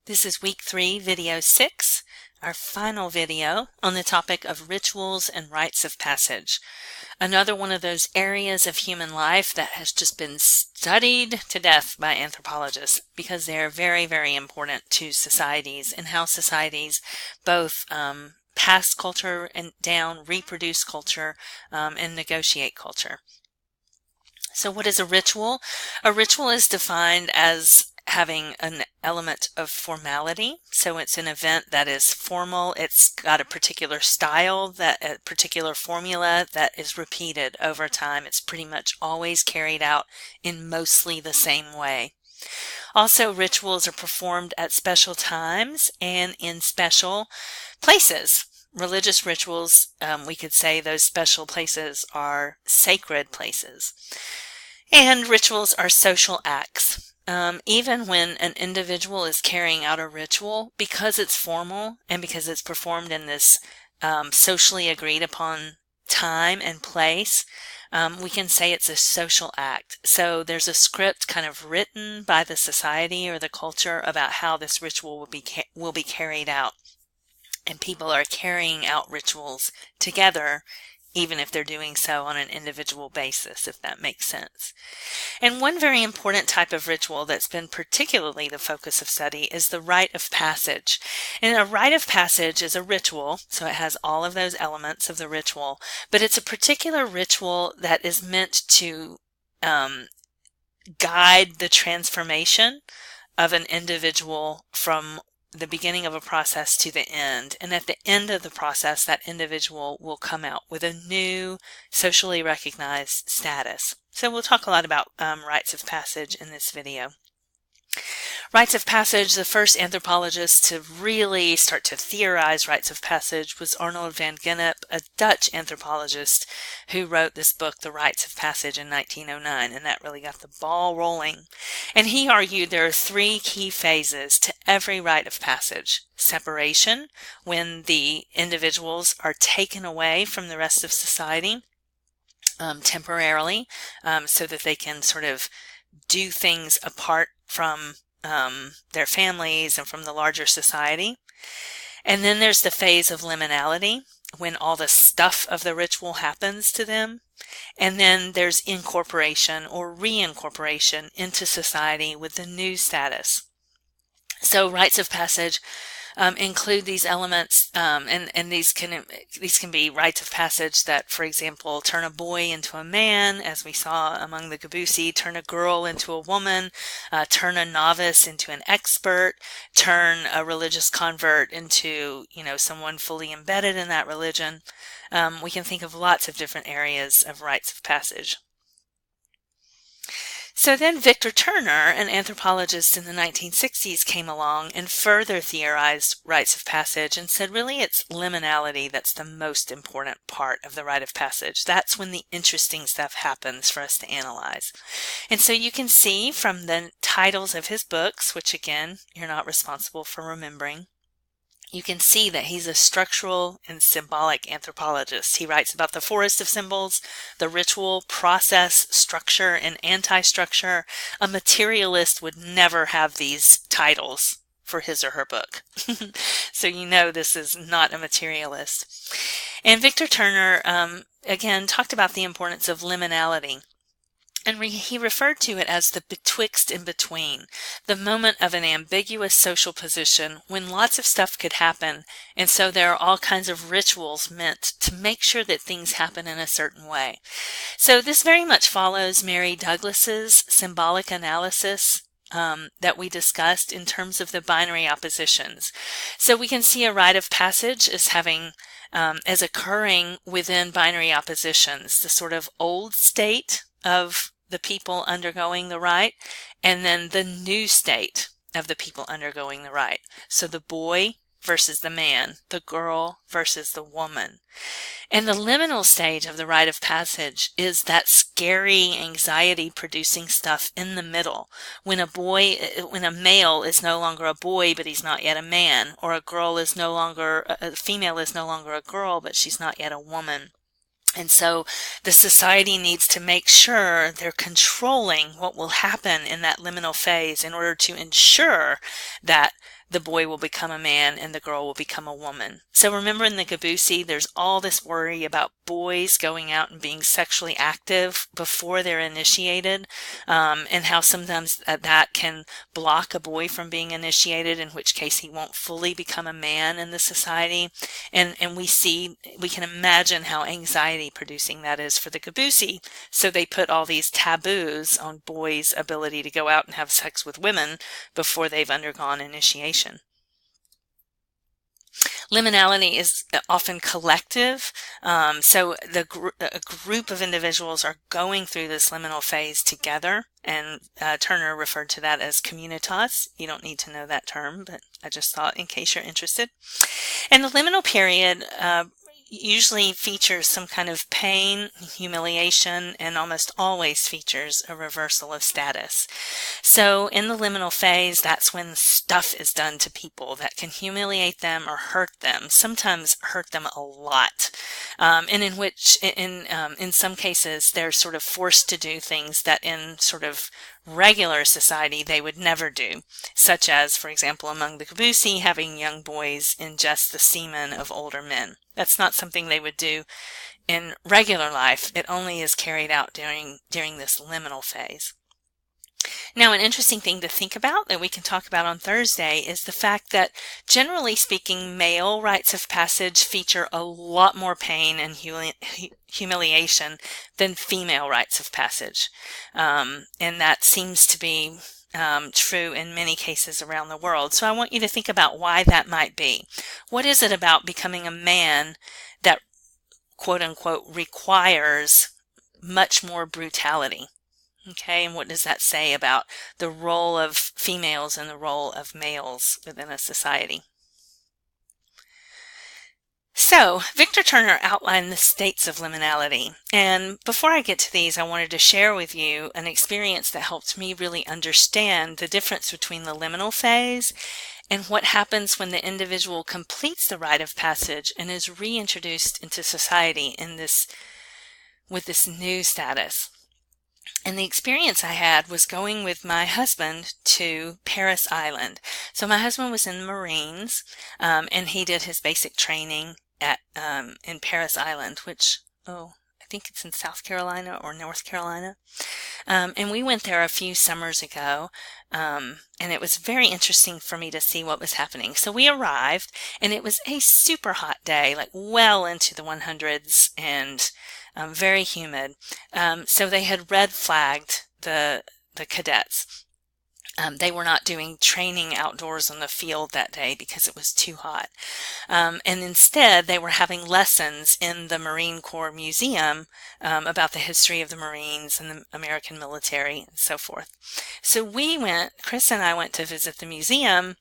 This is week 3, video 6, our final video on the topic of rituals and rites of passage. Another one of those areas of human life that has just been studied to death by anthropologists because they are very, very important to societies and how societies both pass culture and down, reproduce culture, and negotiate culture. So what is a ritual? A ritual is defined as having an element of formality. So it's an event that is formal. It's got a particular style, a particular formula that is repeated over time. It's pretty much always carried out in mostly the same way. Also, rituals are performed at special times and in special places. Religious rituals, we could say those special places are sacred places. And rituals are social acts. Even when an individual is carrying out a ritual, because it's formal and because it's performed in this socially agreed upon time and place, we can say it's a social act. So there's a script kind of written by the society or the culture about how this ritual will be carried out. And people are carrying out rituals together, even if they're doing so on an individual basis, if that makes sense. And one very important type of ritual that's been particularly the focus of study is the rite of passage. And a rite of passage is a ritual, so it has all of those elements of the ritual, but it's a particular ritual that is meant to guide the transformation of an individual from the beginning of a process to the end. And at the end of the process, that individual will come out with a new socially recognized status. So we'll talk a lot about rites of passage in this video. Rites of passage, the first anthropologist to really start to theorize rites of passage was Arnold van Gennep, a Dutch anthropologist who wrote this book, The Rites of Passage, in 1909, and that really got the ball rolling. And he argued there are 3 key phases to every rite of passage. Separation, when the individuals are taken away from the rest of society temporarily, so that they can sort of do things apart from their families and from the larger society. And then there's the phase of liminality, when all the stuff of the ritual happens to them. And then there's incorporation or reincorporation into society with the new status. So rites of passage include these elements, and these can be rites of passage that, for example, turn a boy into a man, as we saw among the Gabusi, turn a girl into a woman, turn a novice into an expert, turn a religious convert into, someone fully embedded in that religion. We can think of lots of different areas of rites of passage. So then Victor Turner, an anthropologist in the 1960s, came along and further theorized rites of passage and said really it's liminality that's the most important part of the rite of passage. That's when the interesting stuff happens for us to analyze. And so you can see from the titles of his books, which again, you're not responsible for remembering, you can see that he's a structural and symbolic anthropologist. He writes about the forest of symbols, the ritual, process, structure, and anti-structure. A materialist would never have these titles for his or her book. So this is not a materialist. And Victor Turner, again, talked about the importance of liminality. And he referred to it as the betwixt and between, the moment of an ambiguous social position when lots of stuff could happen, and so there are all kinds of rituals meant to make sure that things happen in a certain way. So this very much follows Mary Douglas's symbolic analysis that we discussed in terms of the binary oppositions. So we can see a rite of passage as having as occurring within binary oppositions, the sort of old state of the people undergoing the rite, and then the new state of the people undergoing the rite. So the boy versus the man, the girl versus the woman. And the liminal stage of the rite of passage is that scary, anxiety-producing stuff in the middle, when a male is no longer a boy, but he's not yet a man, or a female is no longer a girl, but she's not yet a woman. And so the society needs to make sure they're controlling what will happen in that liminal phase in order to ensure that the boy will become a man and the girl will become a woman. So remember in the Gabusi, there's all this worry about boys going out and being sexually active before they're initiated, and how sometimes that can block a boy from being initiated, in which case he won't fully become a man in the society. And we can imagine how anxiety producing that is for the Gabusi. So they put all these taboos on boys' ability to go out and have sex with women before they've undergone initiation. Liminality is often collective, so a group of individuals are going through this liminal phase together, and Turner referred to that as communitas. You don't need to know that term, but I just thought in case you're interested. And the liminal period usually features some kind of pain, humiliation, and almost always features a reversal of status. So in the liminal phase, that's when stuff is done to people that can humiliate them or hurt them, sometimes hurt them a lot. And in some cases, they're sort of forced to do things that in sort of regular society they would never do, such as, for example, among the Gabusi, having young boys ingest the semen of older men. That's not something they would do in regular life. It only is carried out during this liminal phase. Now, an interesting thing to think about that we can talk about on Thursday is the fact that, generally speaking, male rites of passage feature a lot more pain and humiliation than female rites of passage. And that seems to be true in many cases around the world. So I want you to think about why that might be. What is it about becoming a man that, quote unquote, requires much more brutality? Okay, and what does that say about the role of females and the role of males within a society? So, Victor Turner outlined the states of liminality, and before I get to these, I wanted to share with you an experience that helped me really understand the difference between the liminal phase and what happens when the individual completes the rite of passage and is reintroduced into society with this new status. And the experience I had was going with my husband to Paris Island. So my husband was in the Marines, and he did his basic training in Paris Island, which, I think it's in South Carolina or North Carolina. And we went there a few summers ago, and it was very interesting for me to see what was happening. So we arrived, and it was a super hot day, like well into the 100s, and very humid. So they had red flagged the cadets. They were not doing training outdoors on the field that day because it was too hot. And instead, they were having lessons in the Marine Corps Museum about the history of the Marines and the American military and so forth. So Chris and I went to visit the museum,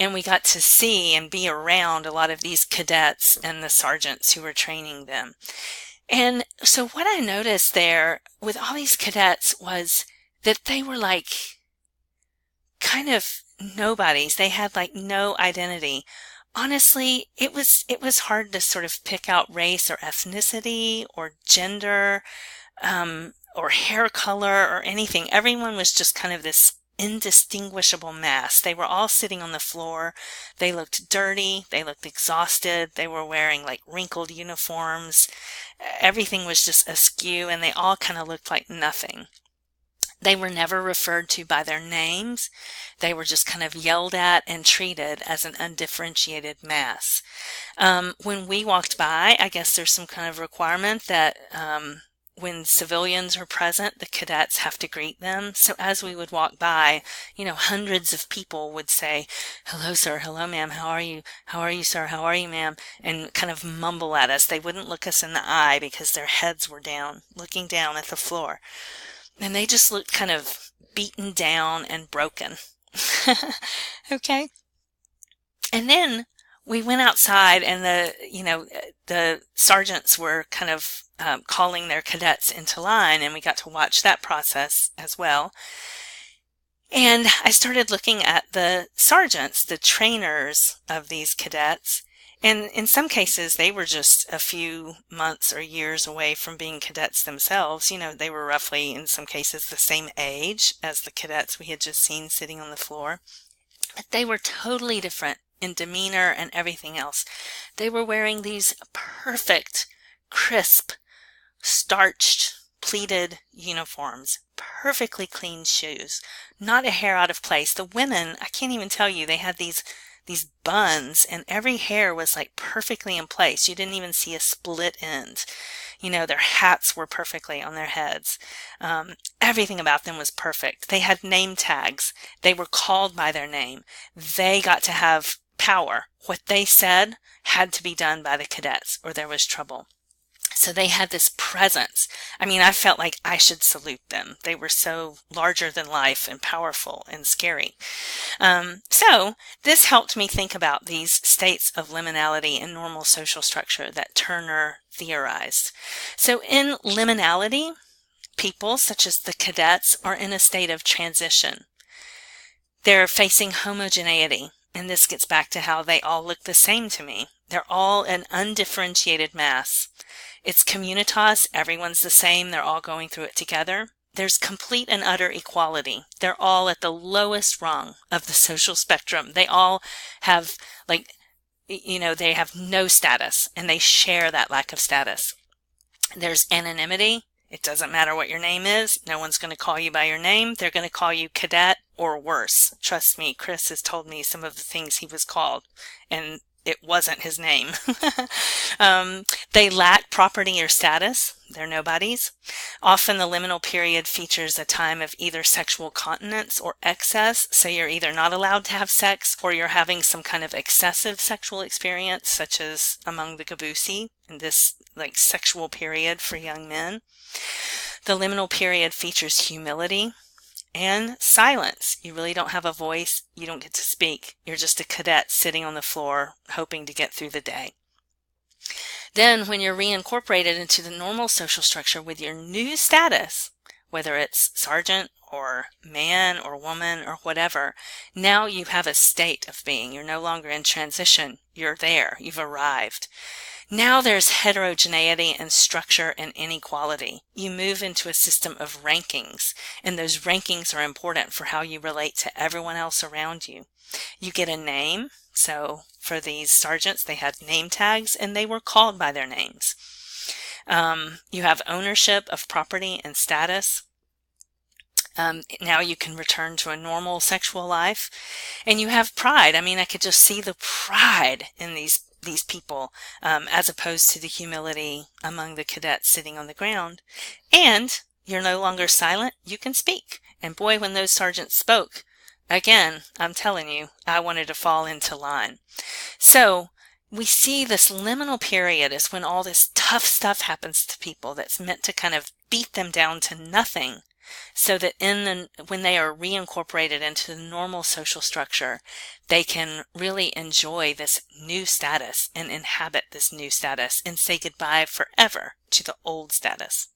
and we got to see and be around a lot of these cadets and the sergeants who were training them. And so what I noticed there with all these cadets was that they were like kind of nobodies. They had like no identity. Honestly, it was hard to sort of pick out race or ethnicity or gender, or hair color or anything. Everyone was just kind of this indistinguishable mass. They were all sitting on the floor. They looked dirty. They looked exhausted. They were wearing like wrinkled uniforms. Everything was just askew, and they all kind of looked like nothing. They were never referred to by their names. They were just kind of yelled at and treated as an undifferentiated mass. When we walked by, I guess there's some kind of requirement that when civilians are present, the cadets have to greet them. So as we would walk by, hundreds of people would say, "Hello, sir. Hello, ma'am. How are you? How are you, sir? How are you, ma'am?" And kind of mumble at us. They wouldn't look us in the eye because their heads were down, looking down at the floor. And they just looked kind of beaten down and broken. Okay. And then we went outside, and the sergeants were kind of calling their cadets into line, and we got to watch that process as well. And I started looking at the sergeants, the trainers of these cadets, and in some cases they were just a few months or years away from being cadets themselves. They were roughly, in some cases, the same age as the cadets we had just seen sitting on the floor. But they were totally different in demeanor and everything else. They were wearing these perfect, crisp, starched, pleated uniforms, perfectly clean shoes, not a hair out of place. The women, I can't even tell you, they had these buns and every hair was like perfectly in place. You didn't even see a split end. Their hats were perfectly on their heads. Everything about them was perfect. They had name tags. They were called by their name. They got to have power. What they said had to be done by the cadets or there was trouble. So they had this presence. I mean, I felt like I should salute them. They were so larger than life and powerful and scary. So this helped me think about these states of liminality and normal social structure that Turner theorized. So in liminality, people such as the cadets are in a state of transition. They're facing homogeneity. And this gets back to how they all look the same to me. They're all an undifferentiated mass. It's communitas, everyone's the same, they're all going through it together. There's complete and utter equality. They're all at the lowest rung of the social spectrum. They all have, they have no status, and they share that lack of status. There's anonymity. It doesn't matter what your name is. No one's going to call you by your name. They're going to call you cadet or worse. Trust me, Chris has told me some of the things he was called, and it wasn't his name. They lack property or status. They're nobodies. Often the liminal period features a time of either sexual continence or excess. So you're either not allowed to have sex or you're having some kind of excessive sexual experience, such as among the Gabusi in this sexual period for young men. The liminal period features humility and silence. You really don't have a voice. You don't get to speak. You're just a cadet sitting on the floor hoping to get through the day. Then when you're reincorporated into the normal social structure with your new status, whether it's sergeant or man or woman or whatever, now you have a state of being. You're no longer in transition. You're there. You've arrived. Now there's heterogeneity and structure and inequality. You move into a system of rankings, and those rankings are important for how you relate to everyone else around you. You get a name. So for these sergeants, they had name tags, and they were called by their names. You have ownership of property and status. Now you can return to a normal sexual life, and you have pride. I mean, I could just see the pride in these people, as opposed to the humility among the cadets sitting on the ground. And you're no longer silent. You can speak. And boy, when those sergeants spoke, again, I'm telling you, I wanted to fall into line. So we see this liminal period is when all this tough stuff happens to people that's meant to kind of beat them down to nothing, so that when they are reincorporated into the normal social structure, they can really enjoy this new status and inhabit this new status and say goodbye forever to the old status.